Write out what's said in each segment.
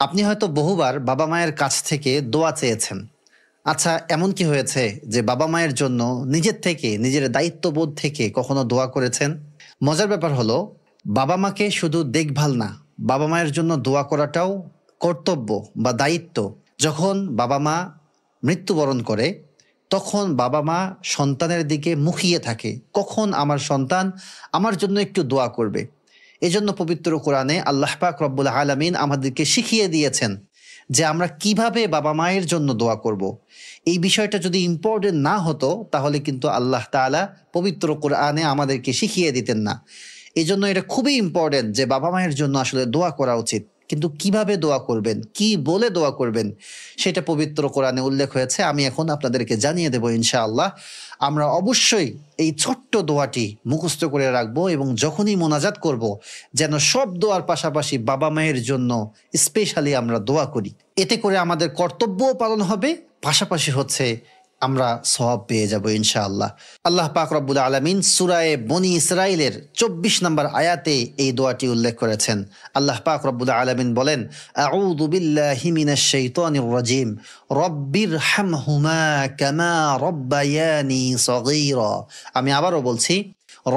আপনি হয়তো বহুবার বাবা মায়ের কাছ থেকে দোয়া চেয়েছেন। আচ্ছা, এমন কি হয়েছে যে বাবা মায়ের জন্য নিজের থেকে, নিজের দায়িত্ববোধ থেকে কখনো দোয়া করেছেন? মজার ব্যাপার হলো, বাবা মাকে শুধু দেখভাল না, বাবা মায়ের জন্য দোয়া করাটাও কর্তব্য বা দায়িত্ব। যখন বাবা মা মৃত্যুবরণ করে, তখন বাবা মা সন্তানের দিকে মুখিয়ে থাকে, কখন আমার সন্তান আমার জন্য একটু দোয়া করবে। এজন্য পবিত্র কোরআনে আল্লাহ পাক রব্বুল আলামিন আমাদেরকে শিখিয়ে দিয়েছেন যে আমরা কিভাবে বাবা মায়ের জন্য দোয়া করব। এই বিষয়টা যদি ইম্পর্টেন্ট না হতো, তাহলে কিন্তু আল্লাহ তাআলা পবিত্র কোরআনে আমাদেরকে শিখিয়ে দিতেন না। এজন্য এটা খুবই ইম্পর্টেন্ট যে বাবা মায়ের জন্য আসলে দোয়া করা উচিত। কিন্তু কিভাবে দোয়া করবেন, কি বলে দোয়া করবেন, সেটা পবিত্র কোরআনে উল্লেখ হয়েছে। আমি এখন আপনাদেরকে জানিয়ে দেব ইনশাআল্লাহ। আমরা অবশ্যই এই ছোট্ট দোয়াটি মুখস্থ করে রাখবো এবং যখনই মোনাজাত করব, যেন সব দোয়ার পাশাপাশি বাবা মায়ের জন্য স্পেশালি আমরা দোয়া করি। এতে করে আমাদের কর্তব্যও পালন হবে, পাশাপাশি হচ্ছে আমরা সওয়াব পেয়ে যাব ইনশাআল্লাহ। আল্লাহ পাক রব্বুল আলামিন সূরা বনী ইসরাইলের ২৪ নম্বর আয়াতে এই দোয়াটি উল্লেখ করেছেন। আল্লাহ পাক রব্বুল আলামিন বলেন, আউযু বিল্লাহি মিনাশ শাইতানির রাজিম, রব্বিরহামহুমা কামা রব্বায়ানি সগীরা। আমি আবারও বলছি,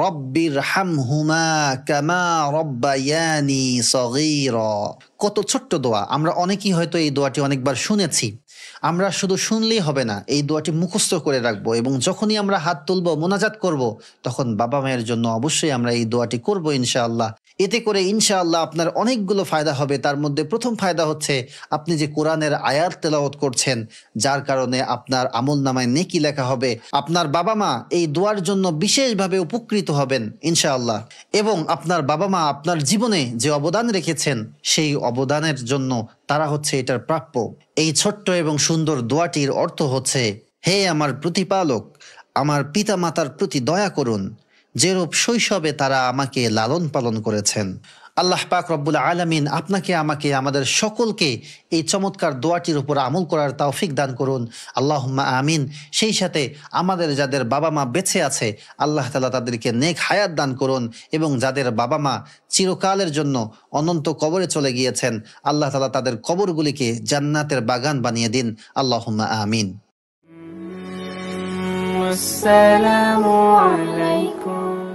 রব্বিরহামহুমা কামা রব্বায়ানি সগীরা। কত ছোট্ট দোয়া! আমরা অনেকেই হয়তো এই দোয়াটি অনেকবার শুনেছি। আমরা শুধু শুনলেই হবে না, এই দোয়াটি মুখস্থ করে রাখবো এবং যখনই আমরা হাত তুলবো, মোনাজাত করব, তখন বাবা মায়ের জন্য অবশ্যই আমরা এই দোয়াটি করব ইনশাআল্লাহ। এতে করে ইনশাআল্লাহ আপনার অনেকগুলো ফায়দা হবে। তার মধ্যে প্রথম ফায়দা হচ্ছে, আপনি যে কোরআনের আয়াত তেলাওয়াত করছেন, যার কারণে আপনার আমলনামায় নেকি লেখা হবে। আপনার বাবা মা এই দোয়ার জন্য বিশেষভাবে উপকৃত হবেন ইনশাআল্লাহ। এবং আপনার বাবা মা আপনার জীবনে যে অবদান রেখেছেন, সেই অবদানের জন্য তারা হচ্ছে এটার প্রাপ্য। এই ছোট্ট এবং সুন্দর দোয়াটির অর্থ হচ্ছে, হে আমার প্রতিপালক, আমার পিতা মাতার প্রতি দয়া করুন, যেরূপ শৈশবে তারা আমাকে লালন পালন করেছেন। আল্লাহ পাক রব্বুল আলামিন আপনাকে, আমাকে, আমাদের সকলকে এই চমৎকার দোয়াটির উপর আমল করার তৌফিক দান করুন। আল্লাহুম্মা আমিন। সেই সাথে আমাদের যাদের বাবা মা বেঁচে আছে, আল্লাহ তাআলা তাদেরকে নেক হায়াত দান করুন এবং যাদের বাবা মা চিরকালের জন্য অনন্ত কবরে চলে গিয়েছেন, আল্লাহ তাআলা তাদের কবরগুলিকে জান্নাতের বাগান বানিয়ে দিন। আল্লাহুম্মা আমিন। আসসালামু আলাইকুম।